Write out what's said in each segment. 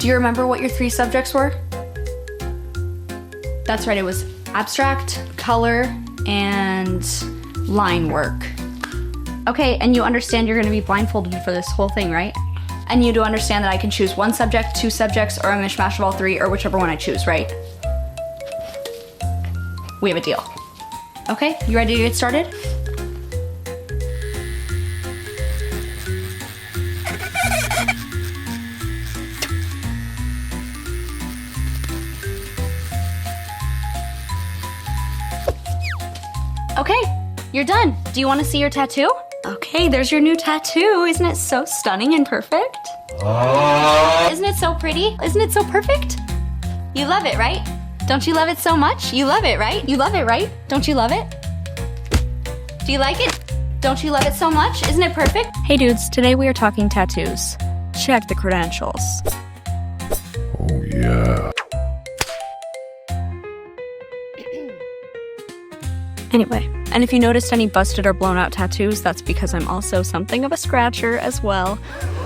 Do you remember what your 3 subjects were? That's right, it was abstract, color, and line work. Okay, and you understand you're gonna be blindfolded for this whole thing, right? And you do understand that I can choose 1 subject, 2 subjects, or a mishmash of all 3, or whichever one I choose, right? We have a deal. Okay, you ready to get started? Okay, you're done. Do you want to see your tattoo? Okay, there's your new tattoo. Isn't it so stunning and perfect? Isn't it so pretty? Isn't it so perfect? You love it, right? Don't you love it so much? You love it, right? You love it, right? Don't you love it? Do you like it? Don't you love it so much? Isn't it perfect? Hey dudes, today we are talking tattoos. Check the credentials. Oh yeah. Anyway, and if you noticed any busted or blown out tattoos, that's because I'm also something of a scratcher as well.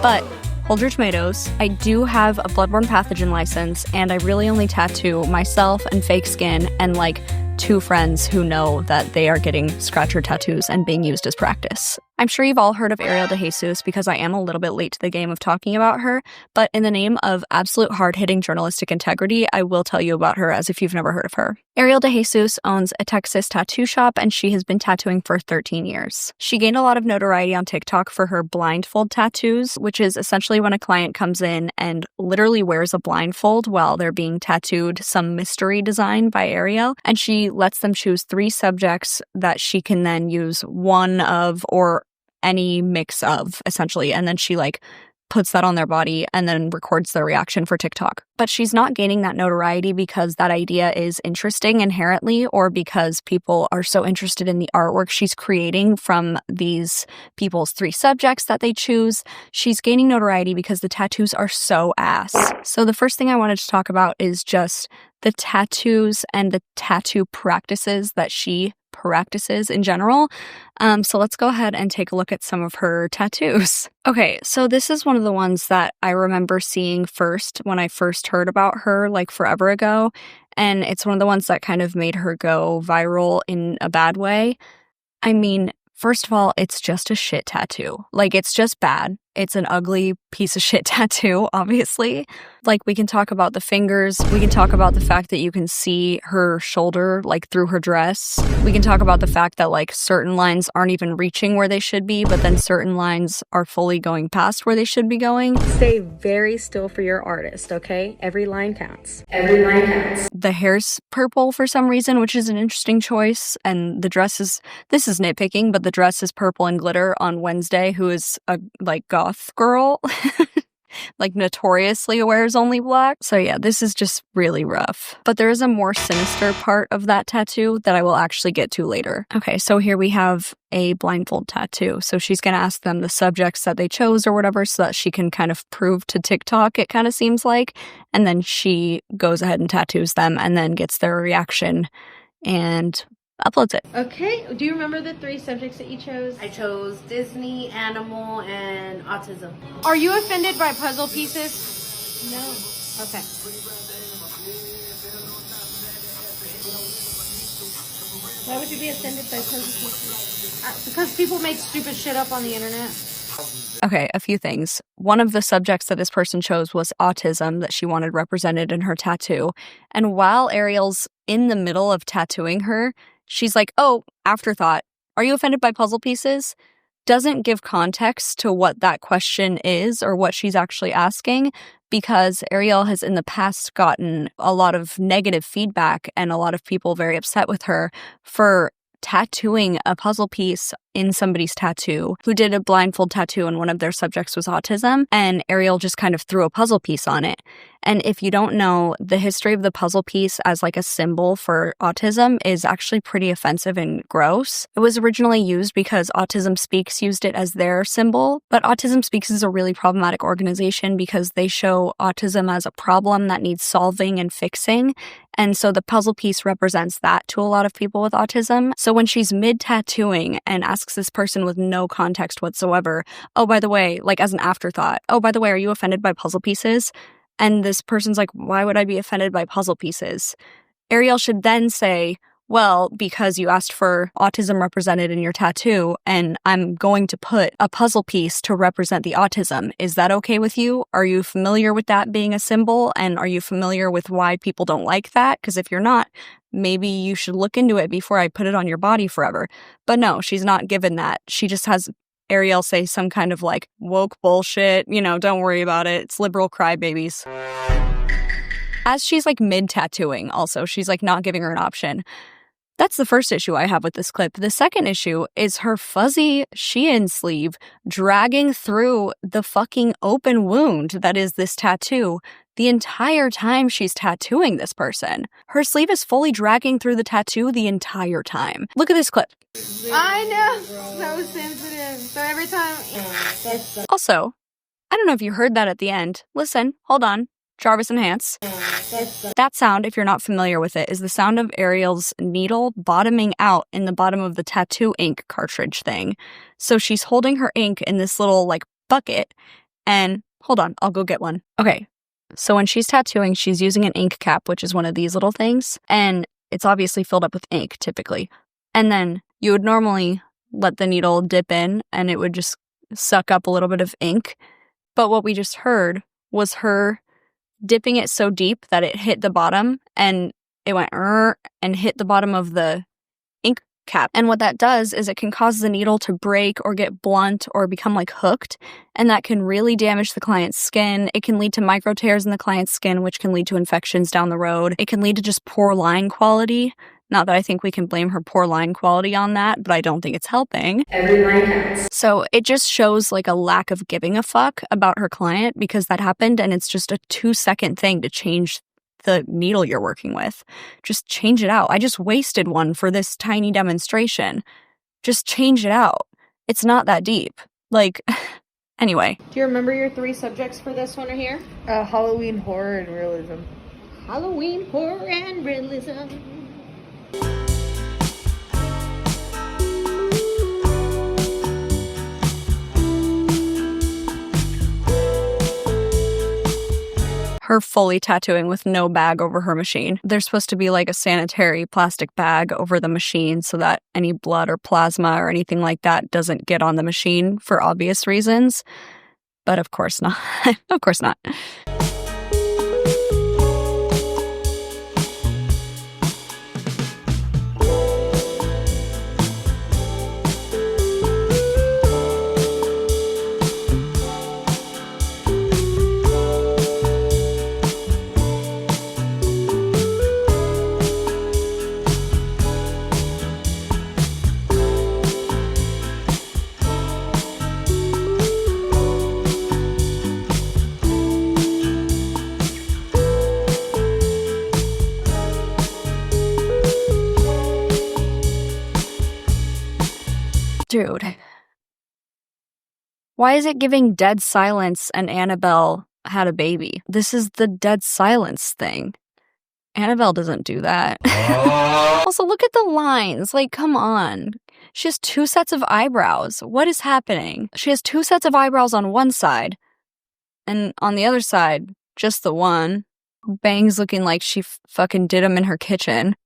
But hold your tomatoes. I do have a bloodborne pathogen license, and I really only tattoo myself and fake skin and like 2 friends who know that they are getting scratcher tattoos and being used as practice. I'm sure you've all heard of Ariel dejesus because I am a little bit late to the game of talking about her, but in the name of absolute hard-hitting journalistic integrity, I will tell you about her as if you've never heard of her. Ariel dejesus owns a Texas tattoo shop, and she has been tattooing for 13 years. She gained a lot of notoriety on TikTok for her blindfold tattoos, which is essentially when a client comes in and literally wears a blindfold while they're being tattooed some mystery design by Ariel, and she lets them choose 3 subjects that she can then use one of or any mix of, essentially, and then she like puts that on their body and then records their reaction for TikTok. But she's not gaining that notoriety because that idea is interesting inherently or because people are so interested in the artwork she's creating from these people's 3 subjects that they choose. She's gaining notoriety because the tattoos are so ass. So the first thing I wanted to talk about is just the tattoos and the tattoo practices that she practices in general. So let's go ahead and take a look at some of her tattoos. Okay, so this is one of the ones that I remember seeing first when I first heard about her like forever ago. And it's one of the ones that kind of made her go viral in a bad way. I mean, first of all, it's just a shit tattoo. Like, it's just bad. It's an ugly piece of shit tattoo, obviously. Like, we can talk about the fingers. We can talk about the fact that you can see her shoulder, like, through her dress. We can talk about the fact that, like, certain lines aren't even reaching where they should be, but then certain lines are fully going past where they should be going. Stay very still for your artist, okay? Every line counts. Every line counts. The hair's purple for some reason, which is an interesting choice. And the dress is, this is nitpicking, but the dress is purple and glitter on Wednesday, who is a, like, goth girl. Like, notoriously wears only black. So yeah, this is just really rough. But there is a more sinister part of that tattoo that I will actually get to later. Okay, so here we have a blindfold tattoo. So she's gonna ask them the subjects that they chose or whatever so that she can kind of prove to TikTok, it kind of seems like. And then she goes ahead and tattoos them and then gets their reaction and uploads it. Okay, do you remember the 3 subjects that you chose? I chose Disney, animal, and autism. Are you offended by puzzle pieces? No. Okay. Why would you be offended by puzzle pieces? Because people make stupid shit up on the internet. Okay, a few things. One of the subjects that this person chose was autism that she wanted represented in her tattoo. And while Ariel's in the middle of tattooing her, she's like, oh, afterthought, are you offended by puzzle pieces? Doesn't give context to what that question is or what she's actually asking, because Ariel has in the past gotten a lot of negative feedback and a lot of people very upset with her for tattooing a puzzle piece in somebody's tattoo who did a blindfold tattoo and one of their subjects was autism, and Ariel just kind of threw a puzzle piece on it. And if you don't know, the history of the puzzle piece as like a symbol for autism is actually pretty offensive and gross. It was originally used because Autism Speaks used it as their symbol, but Autism Speaks is a really problematic organization because they show autism as a problem that needs solving and fixing. And so the puzzle piece represents that to a lot of people with autism. So when she's mid-tattooing and asks this person with no context whatsoever, oh, by the way, like as an afterthought, oh, by the way, are you offended by puzzle pieces? And this person's like, why would I be offended by puzzle pieces? Ariel should then say, well, because you asked for autism represented in your tattoo, and I'm going to put a puzzle piece to represent the autism. Is that okay with you? Are you familiar with that being a symbol? And are you familiar with why people don't like that? Because if you're not, maybe you should look into it before I put it on your body forever. But no, she's not given that. She just has Ariel say some kind of like woke bullshit, don't worry about it. It's liberal crybabies. As she's like mid-tattooing also, she's like not giving her an option. That's the first issue I have with this clip. The second issue is her fuzzy Shein sleeve dragging through the fucking open wound that is this tattoo the entire time she's tattooing this person. Her sleeve is fully dragging through the tattoo the entire time. Look at this clip. I know. So sensitive. So every time. Also, I don't know if you heard that at the end. Listen, hold on. Jarvis enhance. That sound, if you're not familiar with it, is the sound of Ariel's needle bottoming out in the bottom of the tattoo ink cartridge thing. So she's holding her ink in this little like bucket, and hold on, I'll go get one. Okay, so when she's tattooing, she's using an ink cap, which is one of these little things, and it's obviously filled up with ink typically. And then you would normally let the needle dip in and it would just suck up a little bit of ink. But what we just heard was her dipping it so deep that it hit the bottom and it went and hit the bottom of the ink cap. And what that does is it can cause the needle to break or get blunt or become like hooked, and that can really damage the client's skin. It can lead to micro tears in the client's skin, which can lead to infections down the road. It can lead to just poor line quality. Not that I think we can blame her poor line quality on that, but I don't think it's helping. Every line counts. So it just shows like a lack of giving a fuck about her client because that happened, and it's just a 2-second thing to change the needle you're working with. Just change it out. I just wasted one for this tiny demonstration. Just change it out. It's not that deep. Like, anyway. Do you remember your 3 subjects for this one right here? Halloween horror and realism. Halloween, horror, and realism. Her fully tattooing with no bag over her machine. There's supposed to be like a sanitary plastic bag over the machine so that any blood or plasma or anything like that doesn't get on the machine for obvious reasons. But of course not. Of course not. Dude. Why is it giving dead silence and Annabelle had a baby? This is the dead silence thing. Annabelle doesn't do that. Also, look at the lines. Like, come on. She has 2 sets of eyebrows. What is happening? She has 2 sets of eyebrows on one side, and on the other side, just the one. Bangs looking like she fucking did them in her kitchen.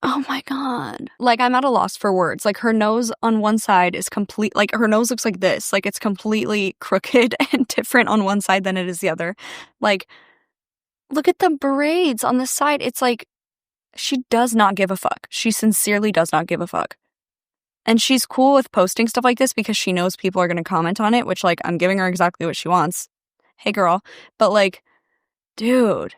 Oh my god. Like, I'm at a loss for words. Like, her nose on one side is her nose looks like this. Like, it's completely crooked and different on one side than it is the other. Like, look at the braids on the side. It's like, she does not give a fuck. She sincerely does not give a fuck. And she's cool with posting stuff like this because she knows people are going to comment on it, which, like, I'm giving her exactly what she wants. Hey, girl. But, like, dude.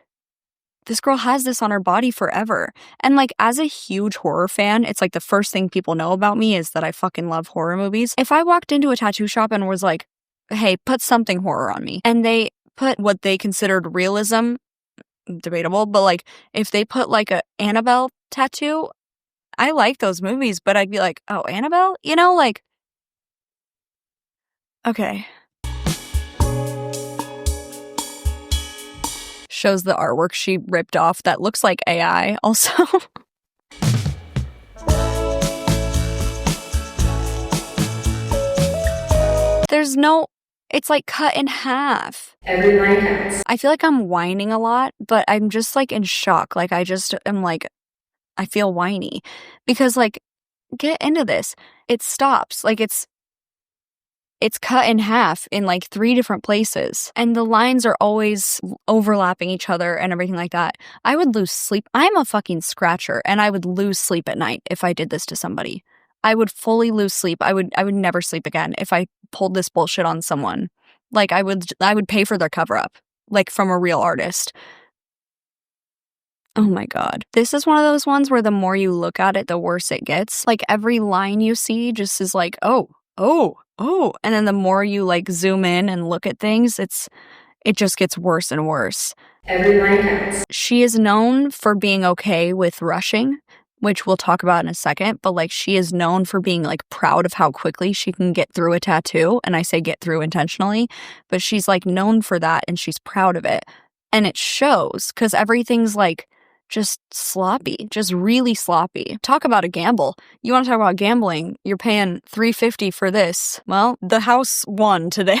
This girl has this on her body forever. And like, as a huge horror fan, it's like the first thing people know about me is that I fucking love horror movies. If I walked into a tattoo shop and was like, hey, put something horror on me, and they put what they considered realism, debatable, but like, if they put like a Annabelle tattoo, I like those movies, but I'd be like, oh, Annabelle? Like, okay. Shows the artwork she ripped off that looks like AI also. There's no It's like cut in half. Every line counts. I feel like I'm whining a lot, but I'm just like in shock. Like I just am like, I feel whiny because like, get into this. It stops. Like it's cut in half in like 3 different places. And the lines are always overlapping each other and everything like that. I would lose sleep. I'm a fucking scratcher and I would lose sleep at night if I did this to somebody. I would fully lose sleep. I would never sleep again if I pulled this bullshit on someone. Like I would pay for their cover up, like from a real artist. Oh my God. This is one of those ones where the more you look at it, the worse it gets. Like every line you see just is like, oh. And then the more you like zoom in and look at things, it just gets worse and worse. Every line counts. She is known for being okay with rushing, which we'll talk about in a second, but like she is known for being like proud of how quickly she can get through a tattoo. And I say get through intentionally, but she's like known for that and she's proud of it. And it shows because everything's like just sloppy, just really sloppy. Talk about a gamble. You want to talk about gambling? You're paying $350 for this. Well, the house won today.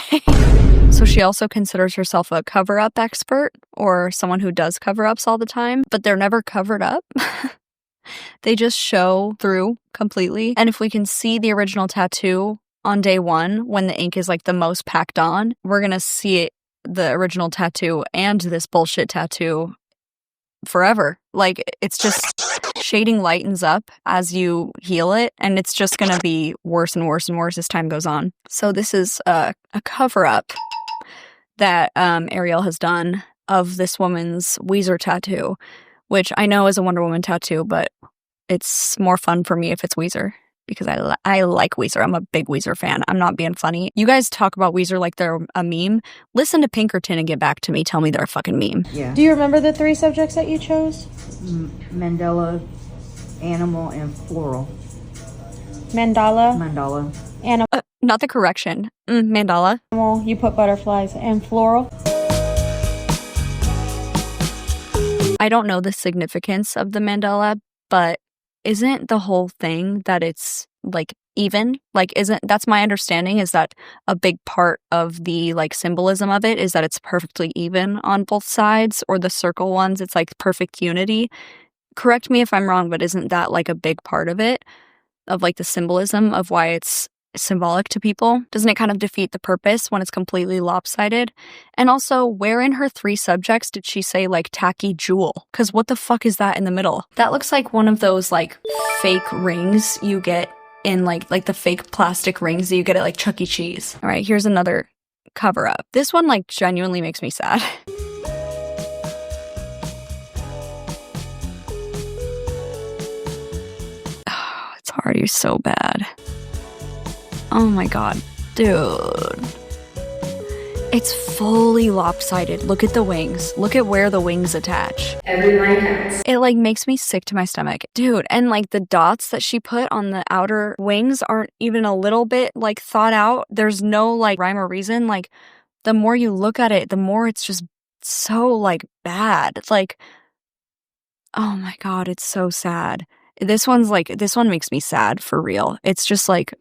So she also considers herself a cover-up expert or someone who does cover-ups all the time, but they're never covered up. They just show through completely. And if we can see the original tattoo on day 1, when the ink is like the most packed on, we're going to see it, the original tattoo and this bullshit tattoo forever. Like it's just shading lightens up as you heal it, and it's just gonna be worse and worse and worse as time goes on. So this is a cover-up that Ariel has done of this woman's Weezer tattoo, which I know is a Wonder Woman tattoo, but it's more fun for me if it's Weezer because I like Weezer. I'm a big Weezer fan. I'm not being funny. You guys talk about Weezer like they're a meme. Listen to Pinkerton and get back to me. Tell me they're a fucking meme. Yeah. Do you remember the 3 subjects that you chose? Mandela, animal, and floral. Mandala, Mandala. Not the correction. Mandala. animal, you put butterflies, and floral. I don't know the significance of the mandala, but isn't the whole thing that it's like even? Like that's my understanding, is that a big part of the like symbolism of it is that it's perfectly even on both sides, or the circle ones, it's like perfect unity. Correct me if I'm wrong, but isn't that like a big part of it? Of like the symbolism of why it's symbolic to people? Doesn't it kind of defeat the purpose when it's completely lopsided? And also, where in her 3 subjects did she say like tacky jewel? Because what the fuck is that in the middle? That looks like one of those like fake rings you get in like the fake plastic rings that you get at like Chuck E. Cheese. All right, here's another cover up. This one like genuinely makes me sad. Oh, it's already so bad. Oh my God, dude. It's fully lopsided. Look at the wings. Look at where the wings attach. Every line counts. It like makes me sick to my stomach. Dude, and like the dots that she put on the outer wings aren't even a little bit like thought out. There's no like rhyme or reason. Like the more you look at it, the more it's just so like bad. It's like, oh my God, it's so sad. This one makes me sad for real. It's just like,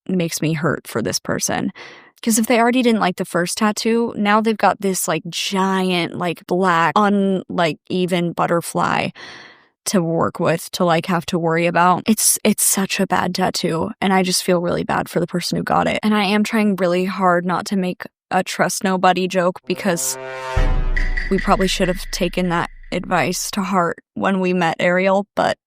makes me hurt for this person. Because if they already didn't like the first tattoo, now they've got this like giant, like black, even butterfly to work with, to like have to worry about. It's such a bad tattoo, and I just feel really bad for the person who got it. And I am trying really hard not to make a trust nobody joke, because we probably should have taken that advice to heart when we met Ariel. But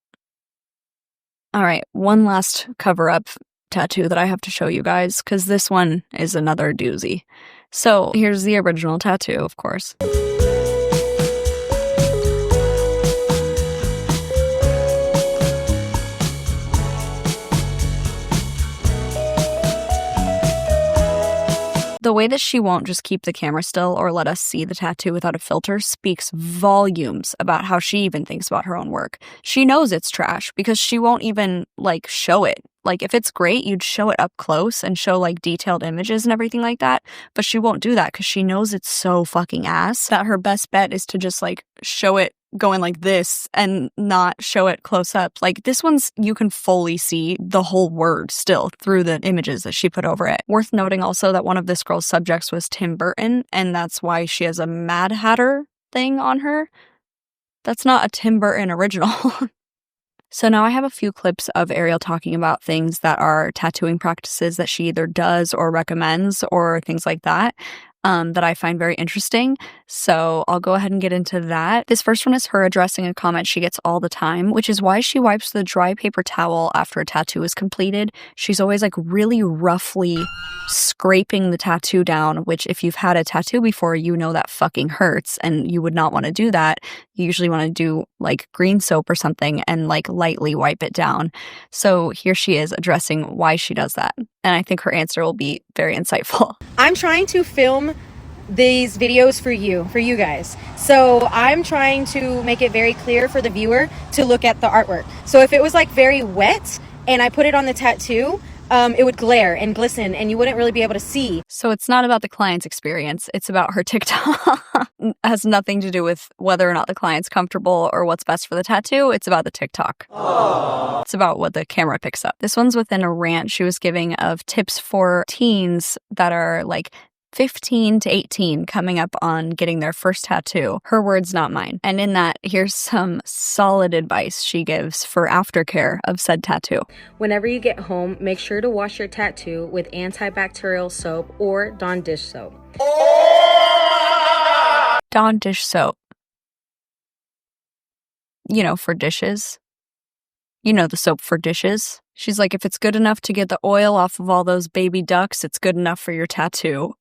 all right, one last cover up tattoo that I have to show you guys, because this one is another doozy. So here's the original tattoo, of course. The way that she won't just keep the camera still or let us see the tattoo without a filter speaks volumes about how she even thinks about her own work. She knows it's trash because she won't even like show it. Like if it's great, you'd show it up close and show like detailed images and everything like that. But she won't do that because she knows it's so fucking ass that her best bet is to just like show it going like this and not show it close up. Like this one's, you can fully see the whole word still through the images that she put over it. Worth noting also that one of this girl's subjects was Tim Burton, and that's why she has a Mad Hatter thing on her. That's not a Tim Burton original. So now I have a few clips of Ariel talking about things that are tattooing practices that she either does or recommends or things like that. That I find very interesting. So I'll go ahead and get into that. This first one is her addressing a comment she gets all the time, which is why she wipes the dry paper towel after a tattoo is completed. She's always like really roughly scraping the tattoo down, which if you've had a tattoo before, you know that fucking hurts and you would not want to do that. You usually want to do like green soap or something and like lightly wipe it down. So here she is addressing why she does that. And I think her answer will be very insightful. I'm trying to film these videos for you guys. So I'm trying to make it very clear for the viewer to look at the artwork. So if it was like very wet and I put it on the tattoo, it would glare and glisten and you wouldn't really be able to see. So it's not about the client's experience. It's about her TikTok. It has nothing to do with whether or not the client's comfortable or what's best for the tattoo. It's about the TikTok. Aww. It's about what the camera picks up. This one's within a rant she was giving of tips for teens that are like 15 to 18 coming up on getting their first tattoo. Her words, not mine. And in that, here's some solid advice she gives for aftercare of said tattoo. Whenever you get home, make sure to wash your tattoo with antibacterial soap or Dawn dish soap. Dawn dish soap. You know, for dishes. You know, the soap for dishes. She's like, if it's good enough to get the oil off of all those baby ducks, it's good enough for your tattoo.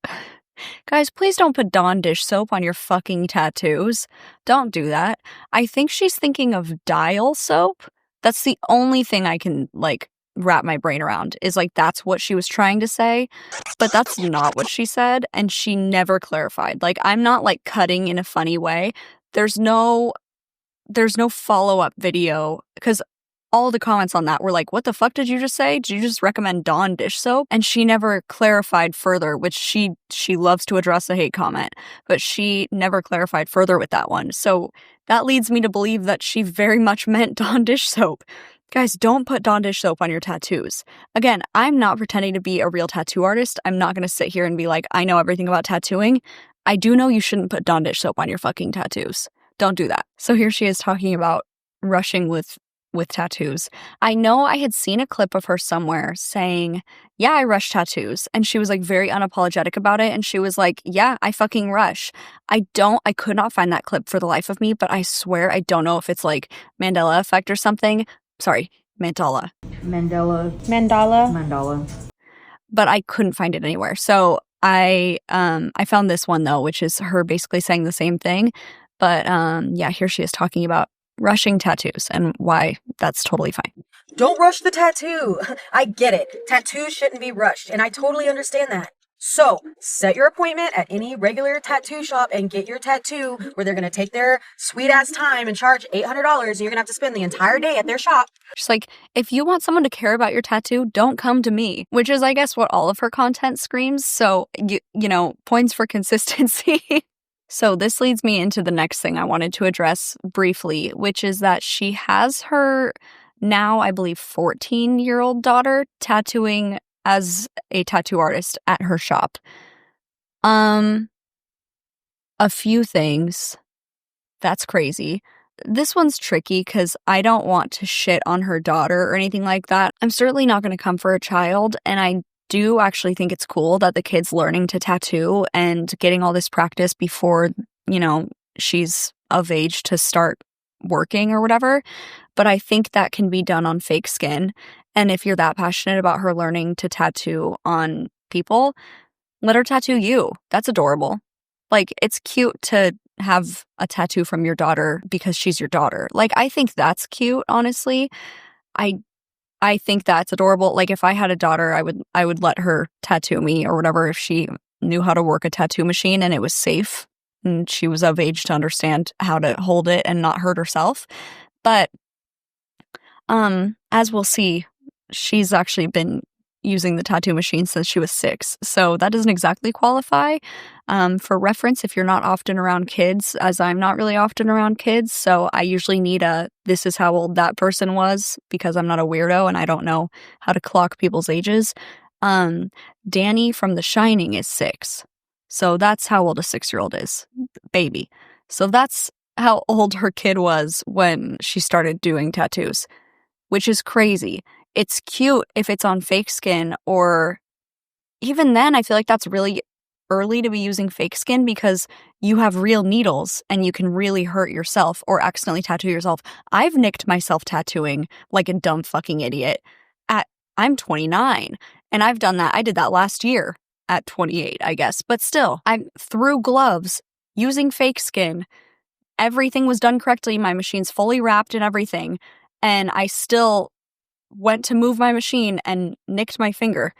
Guys, please don't put Dawn dish soap on your fucking tattoos. Don't do that. I think she's thinking of dial soap. That's the only thing I can, like, wrap my brain around, is like, that's what she was trying to say. But that's not what she said, and she never clarified. Like, I'm not, like, cutting in a funny way. There's no follow-up video, because all the comments on that were like, what the fuck did you just say? Did you just recommend Dawn dish soap? And she never clarified further, which she loves to address a hate comment, but she never clarified further with that one. So that leads me to believe that she very much meant Dawn dish soap. Guys, don't put Dawn dish soap on your tattoos. Again, I'm not pretending to be a real tattoo artist. I'm not going to sit here and be like, I know everything about tattooing. I do know you shouldn't put Dawn dish soap on your fucking tattoos. Don't do that. So here she is talking about rushing with tattoos. I know I had seen a clip of her somewhere saying, yeah, I rush tattoos. And she was like very unapologetic about it. And she was like, yeah, I fucking rush. I could not find that clip for the life of me, but I swear I don't know if it's like Mandela effect or something. Sorry, Mandela. Mandala. But I couldn't find it anywhere. So I found this one though, which is her basically saying the same thing. But yeah, here she is talking about rushing tattoos and why that's totally fine. Don't rush the tattoo. I get it. Tattoos shouldn't be rushed, and I totally understand that. So, set your appointment at any regular tattoo shop and get your tattoo where they're going to take their sweet-ass time and charge $800, and you're going to have to spend the entire day at their shop. She's like, if you want someone to care about your tattoo, don't come to me, which is, I guess, what all of her content screams. So, you know, points for consistency. So this leads me into the next thing I wanted to address briefly, which is that she has her now, I believe, 14-year-old daughter tattooing as a tattoo artist at her shop. A few things. That's crazy. This one's tricky because I don't want to shit on her daughter or anything like that. I'm certainly not going to come for a child, and I do actually think it's cool that the kid's learning to tattoo and getting all this practice before, you know, she's of age to start working or whatever. But I think that can be done on fake skin. And if you're that passionate about her learning to tattoo on people, let her tattoo you. That's adorable. Like, it's cute to have a tattoo from your daughter because she's your daughter. Like, I think that's cute, honestly. I think that's adorable. Like, if I had a daughter, I would let her tattoo me or whatever if she knew how to work a tattoo machine and it was safe and she was of age to understand how to hold it and not hurt herself. But as we'll see, she's actually been using the tattoo machine since she was 6. So that doesn't exactly qualify. For reference, if you're not often around kids, as I'm not really often around kids, so I usually need this is how old that person was because I'm not a weirdo and I don't know how to clock people's ages. Danny from The Shining is 6. So that's how old a 6-year-old is. Baby. So that's how old her kid was when she started doing tattoos, which is crazy. It's cute if it's on fake skin, or even then, I feel like that's really early to be using fake skin because you have real needles and you can really hurt yourself or accidentally tattoo yourself. I've nicked myself tattooing like a dumb fucking idiot. I'm 29 and I've done that. I did that last year at 28, I guess. But still, I'm through gloves using fake skin. Everything was done correctly. My machine's fully wrapped and everything. And I still went to move my machine and nicked my finger.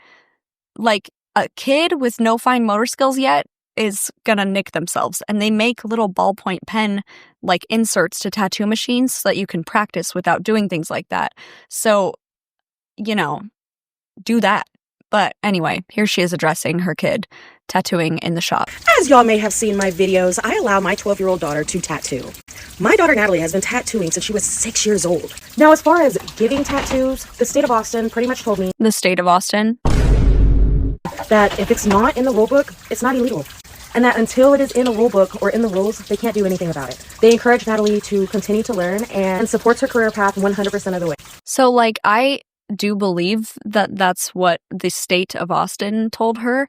Like, a kid with no fine motor skills yet is gonna nick themselves. And they make little ballpoint pen, like, inserts to tattoo machines so that you can practice without doing things like that. So, do that. But anyway, here she is addressing her kid tattooing in the shop. As y'all may have seen my videos, I allow my 12-year-old daughter to tattoo. My daughter Natalie has been tattooing since she was 6 years old. Now, as far as giving tattoos, the state of Austin pretty much told me The state of Austin? that if it's not in the rule book, it's not illegal. And that until it is in a rule book or in the rules, they can't do anything about it. They encourage Natalie to continue to learn and supports her career path 100% of the way. So, like, I do believe that that's what the state of Austin told her.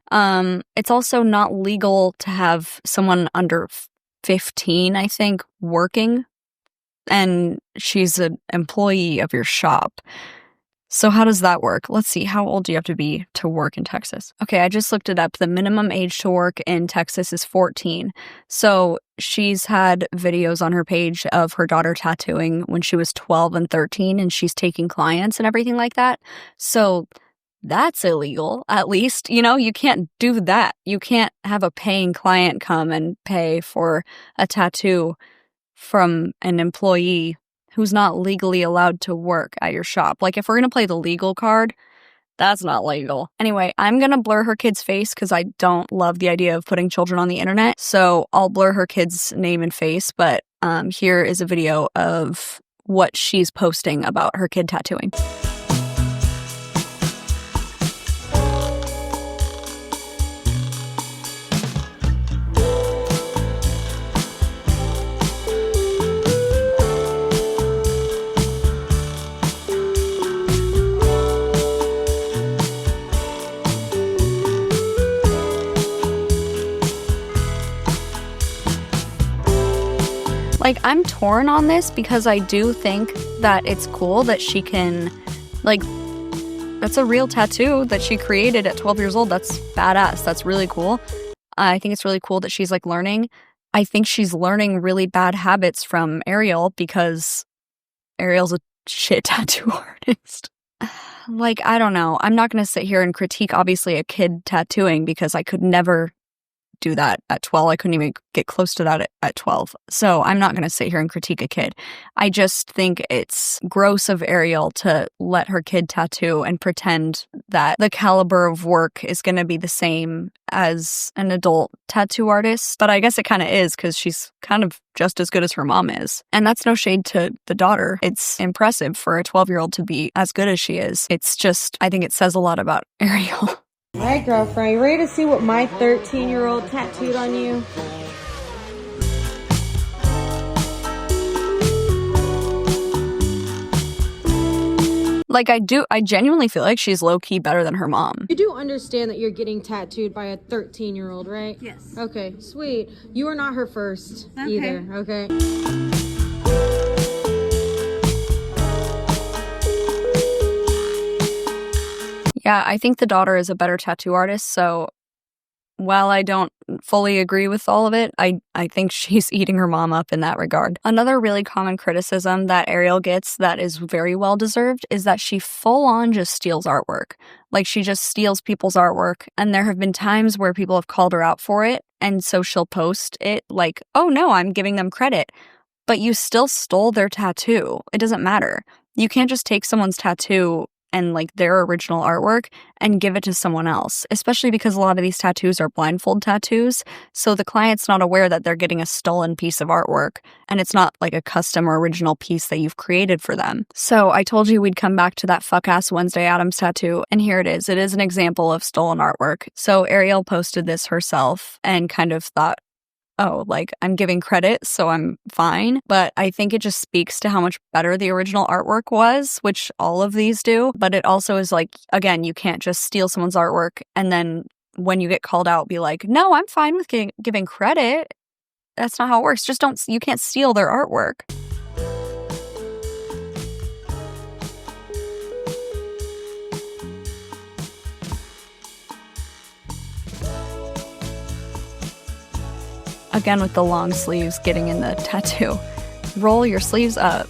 It's also not legal to have someone under 15, I think, working, and she's an employee of your shop. So how does that work? Let's see, how old do you have to be to work in Texas? Okay, I just looked it up. The minimum age to work in Texas is 14. So she's had videos on her page of her daughter tattooing when she was 12 and 13, and she's taking clients and everything like that. So that's illegal, at least. You can't do that. You can't have a paying client come and pay for a tattoo from an employee who's not legally allowed to work at your shop. Like, if we're gonna play the legal card, that's not legal. Anyway, I'm gonna blur her kid's face because I don't love the idea of putting children on the internet. So I'll blur her kid's name and face, but here is a video of what she's posting about her kid tattooing. Like, I'm torn on this because I do think that it's cool that she can, like, that's a real tattoo that she created at 12 years old. That's badass. That's really cool. I think it's really cool that she's, like, learning. I think she's learning really bad habits from Ariel because Ariel's a shit tattoo artist. Like, I don't know. I'm not going to sit here and critique, obviously, a kid tattooing because I could never do that at 12. I couldn't even get close to that at 12. So I'm not going to sit here and critique a kid. I just think it's gross of Ariel to let her kid tattoo and pretend that the caliber of work is going to be the same as an adult tattoo artist. But I guess it kind of is because she's kind of just as good as her mom is. And that's no shade to the daughter. It's impressive for a 12-year-old to be as good as she is. It's just, I think it says a lot about Ariel. All right, girlfriend, you ready to see what my 13-year-old tattooed on you? Like, I genuinely feel like she's low-key better than her mom. You do understand that you're getting tattooed by a 13-year-old, right? Yes. Okay, sweet. You are not her first either, okay? Yeah, I think the daughter is a better tattoo artist, so while I don't fully agree with all of it, I think she's eating her mom up in that regard. Another really common criticism that Ariel gets that is very well deserved is that she full on just steals artwork. Like, she just steals people's artwork, and there have been times where people have called her out for it, and so she'll post it like, oh no, I'm giving them credit. But you still stole their tattoo. It doesn't matter. You can't just take someone's tattoo and like their original artwork and give it to someone else, especially because a lot of these tattoos are blindfold tattoos. So the client's not aware that they're getting a stolen piece of artwork and it's not like a custom or original piece that you've created for them. So I told you we'd come back to that fuck ass Wednesday Addams tattoo, and here it is. It is an example of stolen artwork. So Ariel posted this herself and kind of thought, oh, like I'm giving credit, so I'm fine. But I think it just speaks to how much better the original artwork was, which all of these do. But it also is like, again, you can't just steal someone's artwork and then when you get called out, be like, no, I'm fine with giving credit. That's not how it works. You can't steal their artwork. Again, with the long sleeves getting in the tattoo. Roll your sleeves up.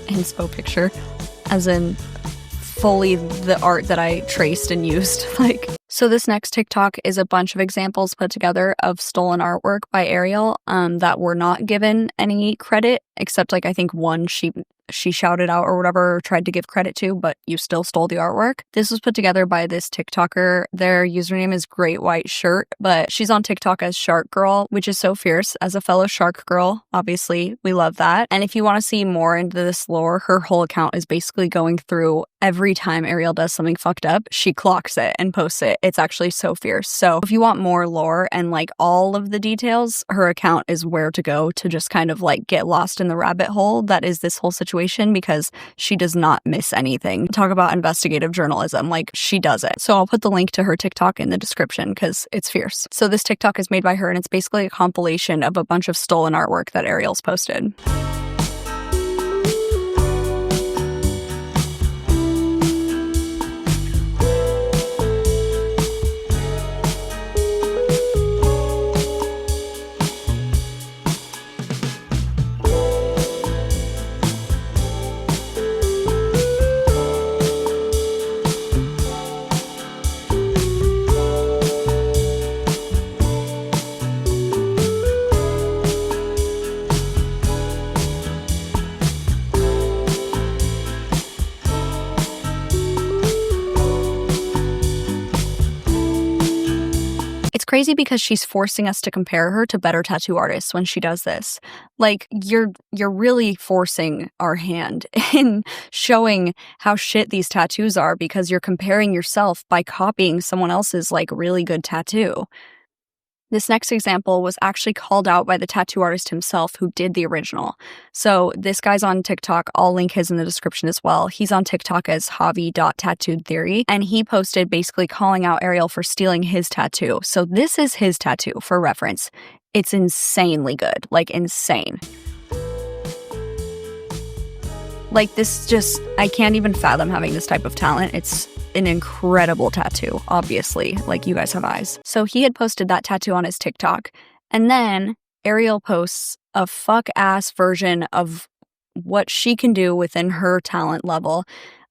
Inspo picture, as in fully the art that I traced and used. So this next TikTok is a bunch of examples put together of stolen artwork by Ariel that were not given any credit, except like I think one she shouted out or whatever, or tried to give credit to, but you still stole the artwork. This was put together by this TikToker. Their username is Great White Shirt, but she's on TikTok as Shark Girl, which is so fierce. As a fellow shark girl, obviously, we love that. And if you want to see more into this lore, her whole account is basically going through every time Ariel does something fucked up, she clocks it and posts it. It's actually so fierce. So if you want more lore and like all of the details, her account is where to go to just kind of like get lost in the rabbit hole that is this whole situation, because she does not miss anything. Talk about investigative journalism, like she does it. So I'll put the link to her TikTok in the description because it's fierce. So this TikTok is made by her and it's basically a compilation of a bunch of stolen artwork that Ariel's posted. It's crazy because she's forcing us to compare her to better tattoo artists when she does this. Like, you're really forcing our hand in showing how shit these tattoos are because you're comparing yourself by copying someone else's, like, really good tattoo. This next example was actually called out by the tattoo artist himself who did the original. So this guy's on TikTok. I'll link his in the description as well. He's on TikTok as Javi.tattooedtheory, and he posted basically calling out Ariel for stealing his tattoo. So this is his tattoo for reference. It's insanely good, like insane. Like this just, I can't even fathom having this type of talent. It's an incredible tattoo, obviously, like you guys have eyes. So he had posted that tattoo on his TikTok, and then Ariel posts a fuck-ass version of what she can do within her talent level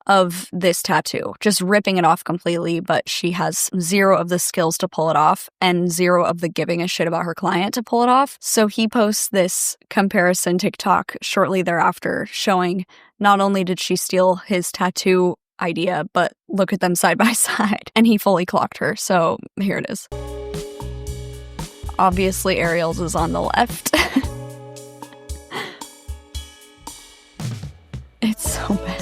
of this tattoo, just ripping it off completely, but she has zero of the skills to pull it off and zero of the giving a shit about her client to pull it off. So he posts this comparison TikTok shortly thereafter showing not only did she steal his tattoo idea, but look at them side by side. And he fully clocked her. So here it is. Obviously, Ariel's is on the left. It's so bad.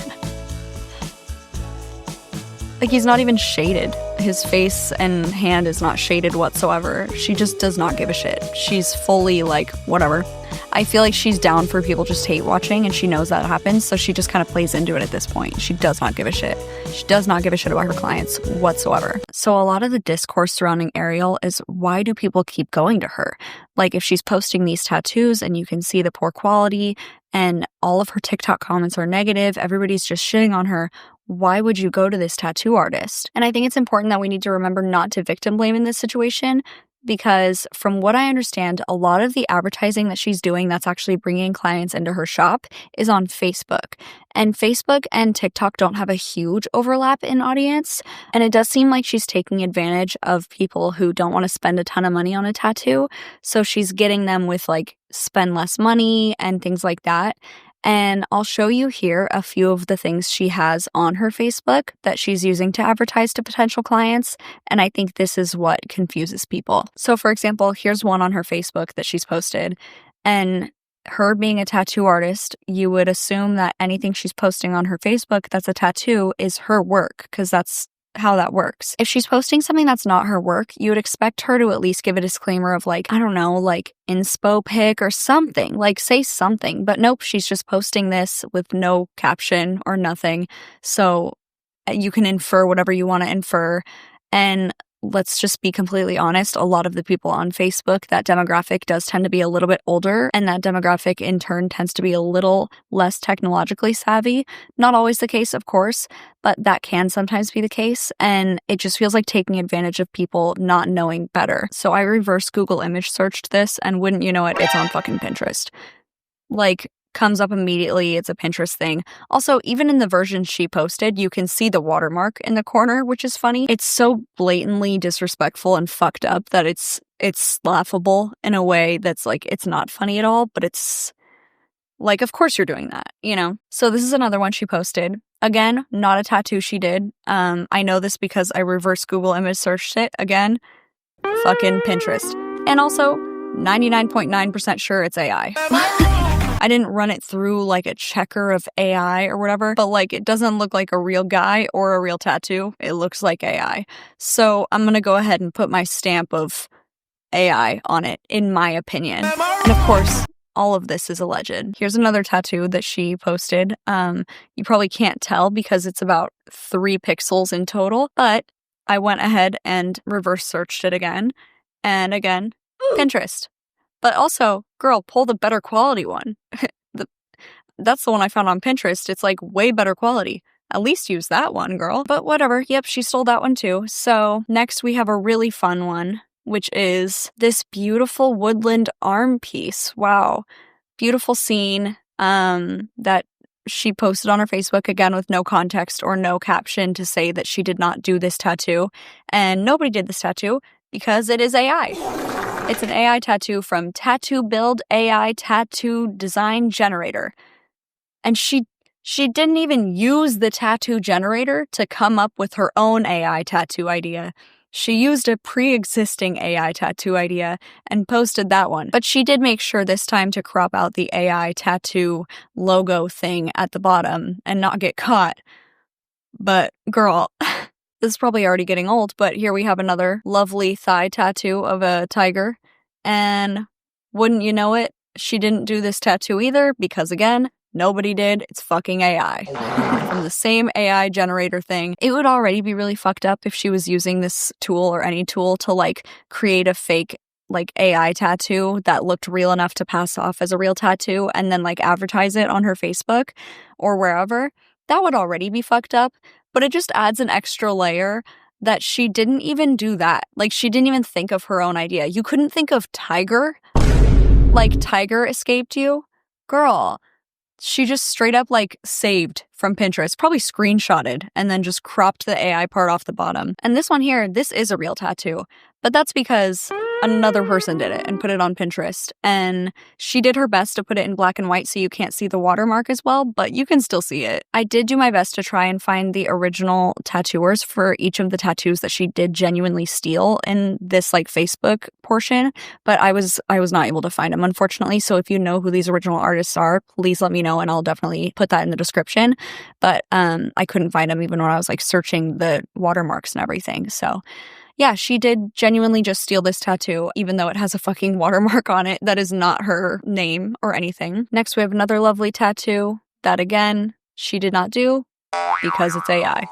Like, he's not even shaded. His face and hand is not shaded whatsoever. She just does not give a shit. She's fully like, whatever. I feel like she's down for people just hate watching, and she knows that happens, so she just kind of plays into it at this point. She does not give a shit. She does not give a shit about her clients whatsoever. So a lot of the discourse surrounding Ariel is, why do people keep going to her? Like, if she's posting these tattoos and you can see the poor quality and all of her TikTok comments are negative, everybody's just shitting on her, why would you go to this tattoo artist? And I think it's important that we need to remember not to victim blame in this situation. because from what I understand, a lot of the advertising that she's doing that's actually bringing clients into her shop is on Facebook. And Facebook and TikTok don't have a huge overlap in audience. And it does seem like she's taking advantage of people who don't want to spend a ton of money on a tattoo. So she's getting them with like spend less money and things like that. And I'll show you here a few of the things she has on her Facebook that she's using to advertise to potential clients. And I think this is what confuses people. So for example, here's one on her Facebook that she's posted. And her being a tattoo artist, you would assume that anything she's posting on her Facebook that's a tattoo is her work, because that's how that works. If she's posting something that's not her work, you would expect her to at least give a disclaimer of like, I don't know, like inspo pic or something, like say something. But nope, she's just posting this with no caption or nothing. So you can infer whatever you want to infer. And let's just be completely honest, a lot of the people on Facebook, that demographic does tend to be a little bit older, and that demographic in turn tends to be a little less technologically savvy. Not always the case, of course, but that can sometimes be the case, and it just feels like taking advantage of people not knowing better. So I reverse Google image searched this, and wouldn't you know it, it's on fucking Pinterest. Like, comes up immediately. It's a Pinterest thing. Also, even in the version she posted, you can see the watermark in the corner, which is funny. It's so blatantly disrespectful and fucked up that it's laughable in a way that's like, it's not funny at all, but it's like, of course you're doing that, you know? So this is another one she posted. Again, not a tattoo she did. I know this because I reverse Google image searched it. Again, fucking Pinterest. And also, 99.9% sure it's AI. I didn't run it through like a checker of AI or whatever, but like it doesn't look like a real guy or a real tattoo. It looks like AI. So I'm going to go ahead and put my stamp of AI on it, in my opinion. And of course, all of this is alleged. Here's another tattoo that she posted. You probably can't tell because it's about 3 pixels in total, but I went ahead and reverse searched it again. And again, Pinterest. But also, girl, pull the better quality one. That's the one I found on Pinterest. It's like way better quality. At least use that one, girl. But whatever. Yep, she stole that one too. So next we have a really fun one, which is this beautiful woodland arm piece. Wow. Beautiful scene that she posted on her Facebook, again with no context or no caption to say that she did not do this tattoo. And nobody did this tattoo because it is AI. It's an AI tattoo from Tattoo Build AI Tattoo Design Generator. And she didn't even use the tattoo generator to come up with her own AI tattoo idea. She used a pre-existing AI tattoo idea and posted that one. But she did make sure this time to crop out the AI tattoo logo thing at the bottom and not get caught. But girl, this is probably already getting old, but here we have another lovely thigh tattoo of a tiger. And wouldn't you know it, she didn't do this tattoo either because, again, nobody did. It's fucking AI. From the same AI generator thing. It would already be really fucked up if she was using this tool or any tool to, like, create a fake, like, AI tattoo that looked real enough to pass off as a real tattoo and then, like, advertise it on her Facebook or wherever. That would already be fucked up. But it just adds an extra layer that she didn't even do that. Like, she didn't even think of her own idea. You couldn't think of tiger? Like, tiger escaped you? Girl, she just straight up, like, saved from Pinterest, probably screenshotted, and then just cropped the AI part off the bottom. And this one here, this is a real tattoo. But that's because another person did it and put it on Pinterest. And she did her best to put it in black and white so you can't see the watermark as well, but you can still see it. I did do my best to try and find the original tattooers for each of the tattoos that she did genuinely steal in this, like, Facebook portion, but I was not able to find them, unfortunately. So if you know who these original artists are, please let me know and I'll definitely put that in the description. But I couldn't find them even when I was, like, searching the watermarks and everything. So yeah, she did genuinely just steal this tattoo, even though it has a fucking watermark on it that is not her name or anything. Next, we have another lovely tattoo that, again, she did not do because it's AI.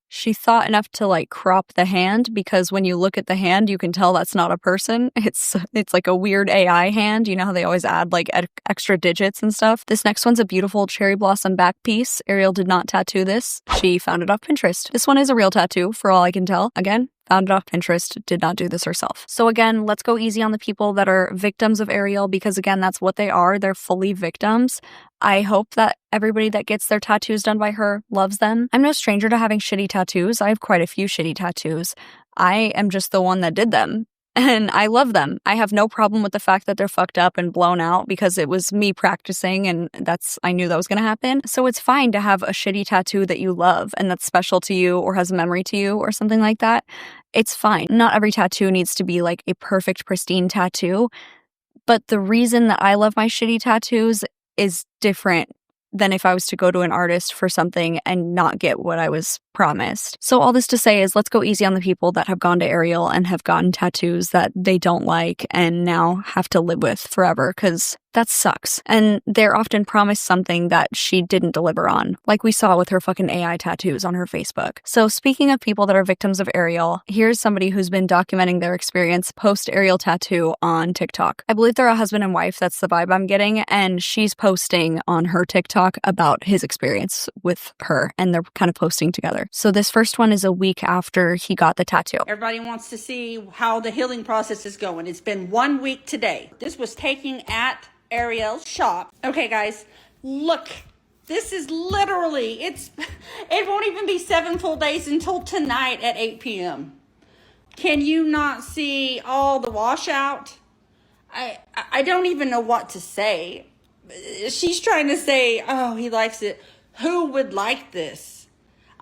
She thought enough to, like, crop the hand because when you look at the hand, you can tell that's not a person. It's like a weird AI hand. You know how they always add, like, extra digits and stuff? This next one's a beautiful cherry blossom back piece. Ariel did not tattoo this. She found it off Pinterest. This one is a real tattoo, for all I can tell. Again, Found it off Pinterest, did not do this herself. So again, let's go easy on the people that are victims of Ariel, because again, that's what they are. They're fully victims. I hope that everybody that gets their tattoos done by her loves them. I'm no stranger to having shitty tattoos. I have quite a few shitty tattoos. I am just the one that did them. And I love them. I have no problem with the fact that they're fucked up and blown out, because it was me practicing and I knew that was going to happen. So it's fine to have a shitty tattoo that you love and that's special to you or has a memory to you or something like that. It's fine. Not every tattoo needs to be like a perfect, pristine tattoo. But the reason that I love my shitty tattoos is different than if I was to go to an artist for something and not get what I was promised. So all this to say is, let's go easy on the people that have gone to Ariel and have gotten tattoos that they don't like and now have to live with forever, because that sucks. And they're often promised something that she didn't deliver on, like we saw with her fucking AI tattoos on her Facebook. So speaking of people that are victims of Ariel, here's somebody who's been documenting their experience post-Ariel tattoo on TikTok. I believe they're a husband and wife, that's the vibe I'm getting, and she's posting on her TikTok about his experience with her, and they're kind of posting together. So this first one is a week after he got the tattoo. Everybody wants to see how the healing process is going. It's been 1 week today. This was taken at Ariel's shop. Okay, guys, look. This is literally, it won't even be 7 full days until tonight at 8 p.m. Can you not see all the washout? I don't even know what to say. She's trying to say, oh, he likes it. Who would like this?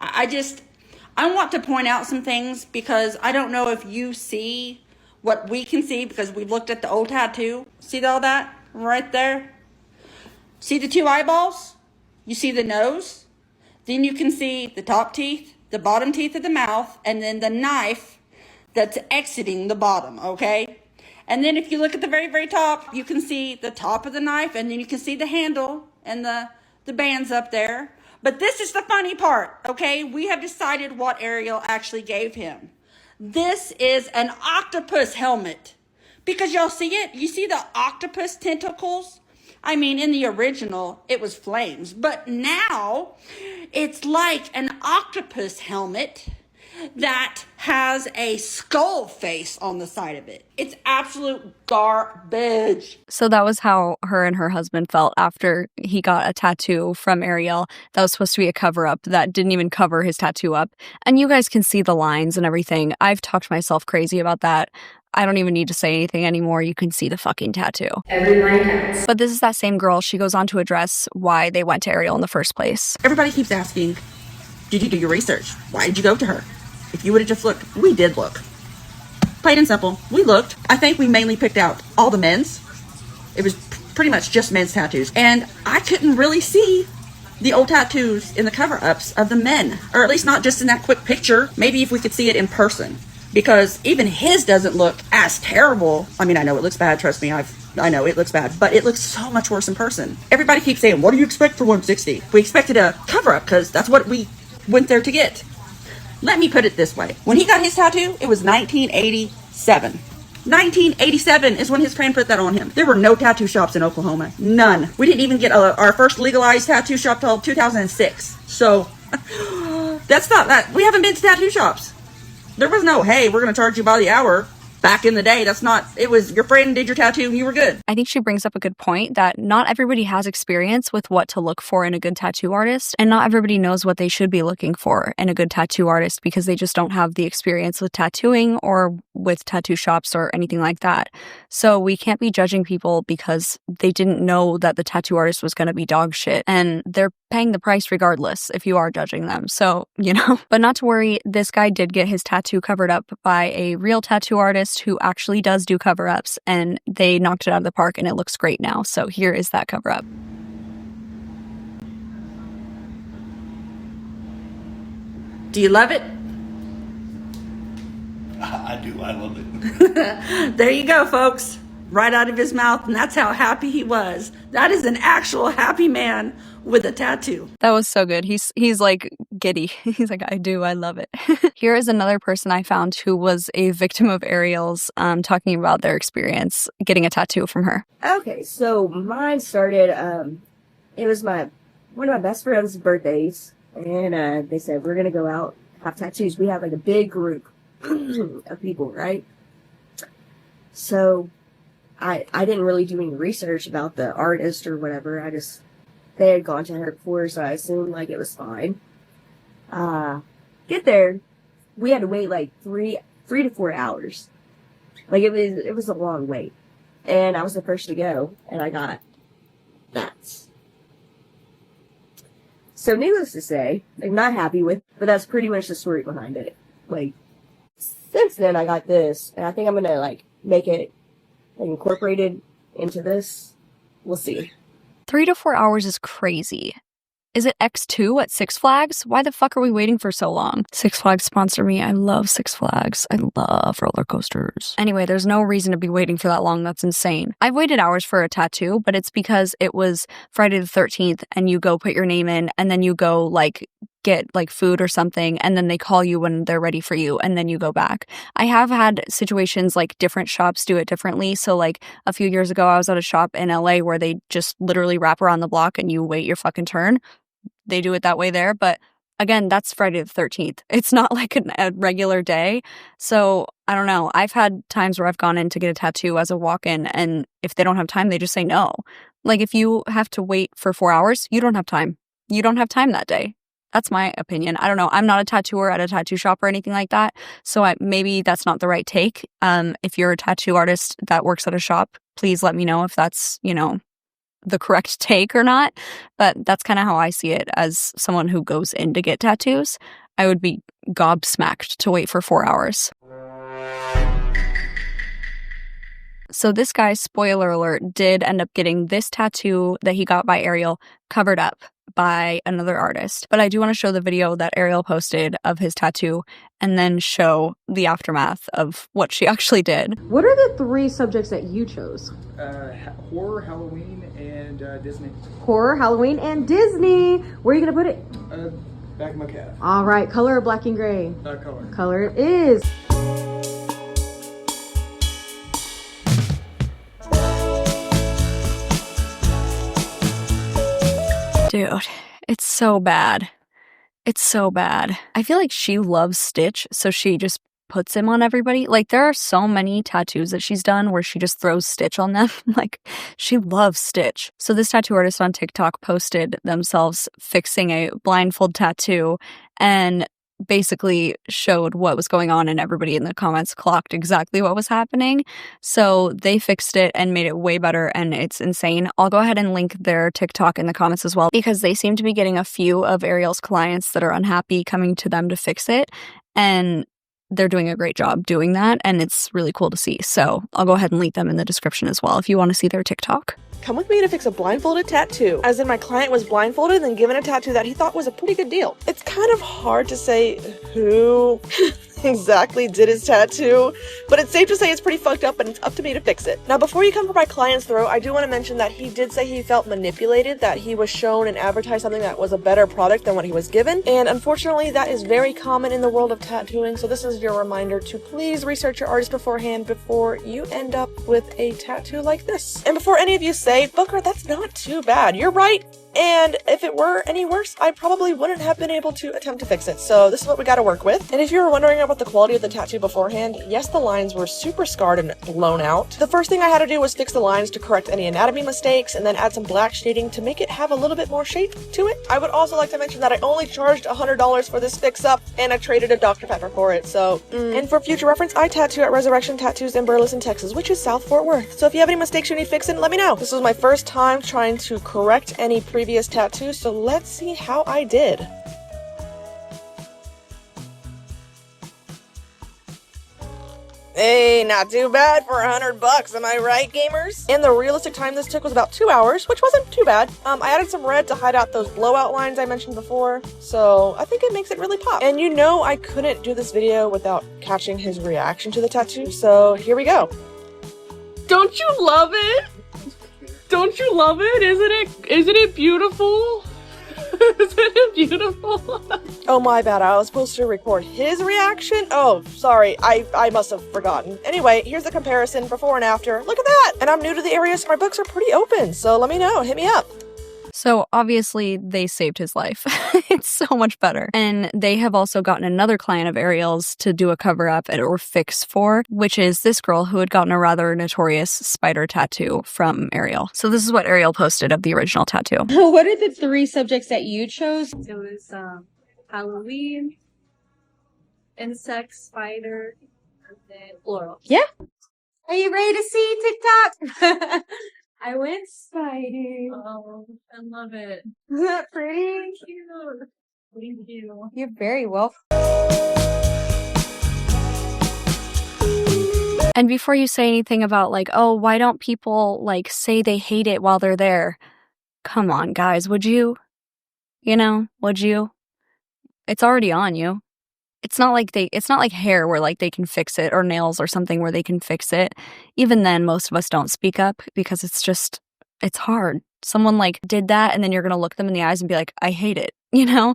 I want to point out some things, because I don't know if you see what we can see, because we've looked at the old tattoo. See all that right there? See the 2 eyeballs? You see the nose? Then you can see the top teeth, the bottom teeth of the mouth, and then the knife that's exiting the bottom, okay? And then if you look at the very, very top, you can see the top of the knife, and then you can see the handle and the bands up there. But this is the funny part, okay? We have decided what Ariel actually gave him. This is an octopus helmet. Because y'all see it? You see the octopus tentacles? I mean, in the original, it was flames. But now, it's like an octopus helmet that has a skull face on the side of it. It's absolute garbage. So that was how her and her husband felt after he got a tattoo from Ariel that was supposed to be a cover-up that didn't even cover his tattoo up. And you guys can see the lines and everything. I've talked myself crazy about that. I don't even need to say anything anymore. You can see the fucking tattoo. Everybody counts. But this is that same girl. She goes on to address why they went to Ariel in the first place. Everybody keeps asking, did you do your research? Why did you go to her? If you would have just looked, we did look. Plain and simple, we looked. I think we mainly picked out all the men's. It was pretty much just men's tattoos. And I couldn't really see the old tattoos in the cover-ups of the men. Or at least not just in that quick picture. Maybe if we could see it in person. Because even his doesn't look as terrible. I mean, I know it looks bad, trust me, I know it looks bad, but it looks so much worse in person. Everybody keeps saying, what do you expect for 160? We expected a cover-up, because that's what we went there to get. Let me put it this way. When he got his tattoo, it was 1987. 1987 is when his friend put that on him. There were no tattoo shops in Oklahoma. None. We didn't even get our first legalized tattoo shop till 2006. So, that's not that. We haven't been to tattoo shops. There was no, hey, we're going to charge you by the hour. Back in the day, that's not, it was your friend did your tattoo and you were good. I think she brings up a good point that not everybody has experience with what to look for in a good tattoo artist, and not everybody knows what they should be looking for in a good tattoo artist because they just don't have the experience with tattooing or with tattoo shops or anything like that. So we can't be judging people because they didn't know that the tattoo artist was going to be dog shit, and they're paying the price regardless if you are judging them. So, but not to worry, this guy did get his tattoo covered up by a real tattoo artist who actually does do cover-ups, and they knocked it out of the park and it looks great now. So here is that cover-up. Do you love it? I do. I love it. There you go, folks. Right out of his mouth, and that's how happy he was. That is an actual happy man with a tattoo. That was so good. He's like giddy. He's like, I do. I love it. Here is another person I found who was a victim of Ariel's, talking about their experience getting a tattoo from her. Okay, so mine started, it was one of my best friend's birthdays, and they said, we're going to go out, have tattoos. We have like a big group. of people, right? So I didn't really do any research about the artist or whatever. They had gone to her before, so I assumed like it was fine. Get there, we had to wait like 3 to 4 hours. Like it was a long wait. And I was the first to go, and I got that. So needless to say, I'm not happy with, but that's pretty much the story behind it. Like, since then I got this, and I think I'm gonna like make it like incorporated into this. We'll see. 3 to 4 hours is crazy. Is it X2 at Six Flags? Why the fuck are we waiting for so long? Six Flags sponsor me. I love Six Flags. I love roller coasters. Anyway, there's no reason to be waiting for that long. That's insane. I've waited hours for a tattoo, but it's because it was Friday the 13th and you go put your name in and then you go like get like food or something and then they call you when they're ready for you and then you go back. I have had situations like different shops do it differently. So like a few years ago, I was at a shop in LA where they just literally wrap around the block and you wait your fucking turn. They do it that way there. But again, that's Friday the 13th. It's not like a regular day. So I don't know. I've had times where I've gone in to get a tattoo as a walk-in and if they don't have time, they just say no. Like if you have to wait for 4 hours, you don't have time. You don't have time that day. That's my opinion. I don't know. I'm not a tattooer at a tattoo shop or anything like that. So maybe that's not the right take. If you're a tattoo artist that works at a shop, please let me know if that's, the correct take or not. But that's kind of how I see it as someone who goes in to get tattoos. I would be gobsmacked to wait for 4 hours. So this guy, spoiler alert, did end up getting this tattoo that he got by Ariel covered up by another artist. But I do want to show the video that Ariel posted of his tattoo and then show the aftermath of what she actually did. What are the 3 subjects that you chose? Horror, Halloween, and Disney. Horror, Halloween, and Disney. Where are you going to put it? Back of my calf. All right. Color or black and gray? Color. Color it is. Dude, it's so bad. It's so bad. I feel like she loves Stitch, so she just puts him on everybody. Like, there are so many tattoos that she's done where she just throws Stitch on them. Like, she loves Stitch. So this tattoo artist on TikTok posted themselves fixing a blindfold tattoo and basically showed what was going on, and everybody in the comments clocked exactly what was happening. So they fixed it and made it way better, and it's insane. I'll go ahead and link their TikTok in the comments as well, because they seem to be getting a few of Ariel's clients that are unhappy coming to them to fix it, and they're doing a great job doing that, and it's really cool to see. So I'll go ahead and link them in the description as well if you want to see their TikTok. Come with me to fix a blindfolded tattoo. As in, my client was blindfolded and given a tattoo that he thought was a pretty good deal. It's kind of hard to say who exactly did his tattoo, but it's safe to say it's pretty fucked up and it's up to me to fix it. Now, before you come for my client's throat, I do want to mention that he did say he felt manipulated, that he was shown and advertised something that was a better product than what he was given, and unfortunately that is very common in the world of tattooing, so this is your reminder to please research your artist beforehand before you end up with a tattoo like this. And before any of you say, Booker, that's not too bad, you're right. And if it were any worse, I probably wouldn't have been able to attempt to fix it. So this is what we got to work with. And if you were wondering about the quality of the tattoo beforehand, yes, the lines were super scarred and blown out. The first thing I had to do was fix the lines to correct any anatomy mistakes and then add some black shading to make it have a little bit more shape to it. I would also like to mention that I only charged $100 for this fix up and I traded a Dr. Pepper for it. So, and for future reference, I tattoo at Resurrection Tattoos in Burleson, Texas, which is South Fort Worth. So if you have any mistakes you need fixing, let me know. This was my first time trying to correct any previous tattoos, so let's see how I did. Hey, not too bad for $100, am I right, gamers? And the realistic time this took was about 2 hours, which wasn't too bad. I added some red to hide out those blowout lines I mentioned before, so I think it makes it really pop. And you know I couldn't do this video without catching his reaction to the tattoo, so here we go. Don't you love it? Don't you love it? Isn't it beautiful? Isn't it beautiful? Oh my bad, I was supposed to record his reaction? Oh, sorry, I must have forgotten. Anyway, here's the comparison before and after. Look at that! And I'm new to the area, so my books are pretty open, so let me know, hit me up. So obviously they saved his life. It's so much better. And they have also gotten another client of Ariel's to do a cover up or fix for, which is this girl who had gotten a rather notorious spider tattoo from Ariel. So this is what Ariel posted of the original tattoo. What are the 3 subjects that you chose? It was Halloween, insect, spider, and then floral. Yeah. Are you ready to see TikTok? I went spider. Oh, I love it. Pretty Cute. Thank you. You're very welcome. And before you say anything about like, oh, why don't people like say they hate it while they're there? Come on, guys, would you? You know, would you? It's already on you. It's not like hair where like they can fix it, or nails or something where they can fix it. Even then, most of us don't speak up because it's hard. Someone like did that and then you're going to look them in the eyes and be like, I hate it, you know?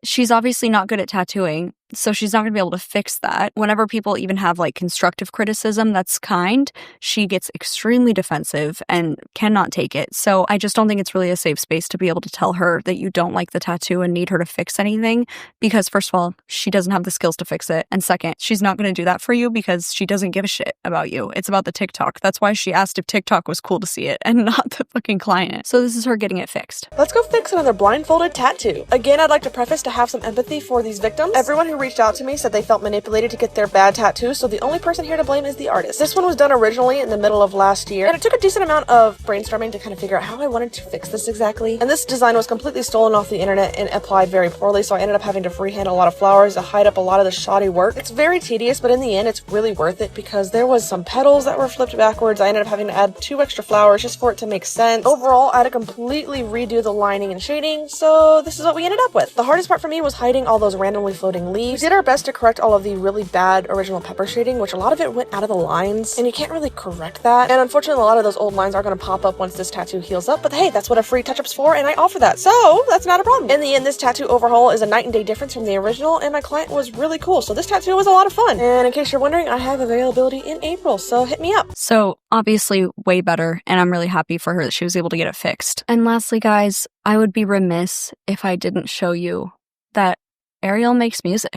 She's obviously not good at tattooing, so she's not going to be able to fix that. Whenever people even have like constructive criticism that's kind, she gets extremely defensive and cannot take it. So I just don't think it's really a safe space to be able to tell her that you don't like the tattoo and need her to fix anything, because first of all, she doesn't have the skills to fix it. And second, she's not going to do that for you because she doesn't give a shit about you. It's about the TikTok. That's why she asked if TikTok was cool to see it and not the fucking client. So this is her getting it fixed. Let's go fix another blindfolded tattoo. Again, I'd like to preface to have some empathy for these victims. Everyone who reached out to me said they felt manipulated to get their bad tattoos, so the only person here to blame is the artist. This one was done originally in the middle of last year, and it took a decent amount of brainstorming to kind of figure out how I wanted to fix this exactly. And this design was completely stolen off the internet and applied very poorly, so I ended up having to freehand a lot of flowers to hide up a lot of the shoddy work. It's very tedious, but in the end, it's really worth it because there was some petals that were flipped backwards. I ended up having to add 2 extra flowers just for it to make sense. Overall, I had to completely redo the lining and shading, so this is what we ended up with. The hardest part for me was hiding all those randomly floating leaves. We did our best to correct all of the really bad original pepper shading, which a lot of it went out of the lines, and you can't really correct that. And unfortunately, a lot of those old lines are going to pop up once this tattoo heals up, but hey, that's what a free touch-up's for, and I offer that, so that's not a problem. In the end, this tattoo overhaul is a night and day difference from the original, and my client was really cool, so this tattoo was a lot of fun. And in case you're wondering, I have availability in April, so hit me up. So obviously way better, and I'm really happy for her that she was able to get it fixed. And lastly, guys, I would be remiss if I didn't show you that Ariel makes music.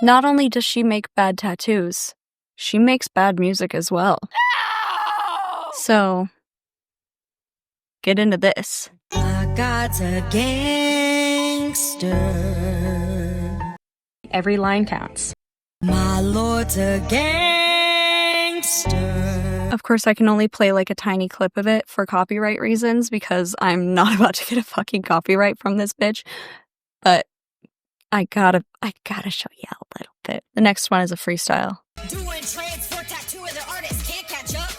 Not only does she make bad tattoos, she makes bad music as well. So, get into this. My God's a gangster. Every line counts. My Lord's a gangster. Of course, I can only play like a tiny clip of it for copyright reasons because I'm not about to get a fucking copyright from this bitch. But I gotta show you a little bit. The next one is a freestyle. Doing trades for tattoo and the artists can't catch up.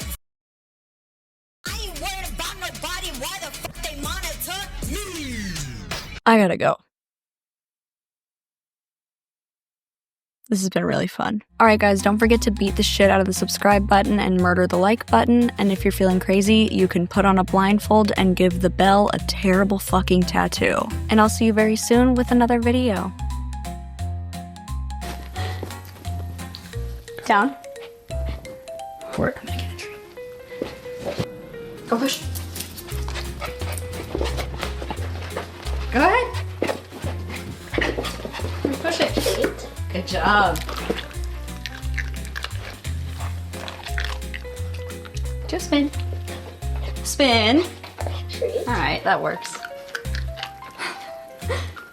I ain't worried about nobody. Why the fuck they monitor me? I gotta go. This has been really fun. Alright guys, don't forget to beat the shit out of the subscribe button and murder the like button. And if you're feeling crazy, you can put on a blindfold and give the bell a terrible fucking tattoo. And I'll see you very soon with another video. Down. Where? I'm gonna get a treat. Go push. Go ahead. Push it. Good job. Just spin. Spin. Alright, that works.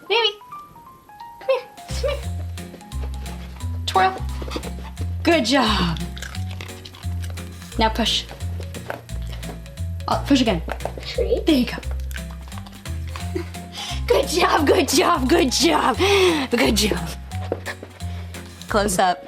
Baby. Come here. Come here. Twirl. Good job. Now push. Oh, push again. There you go. Good job, good job, good job. Good job. Close up.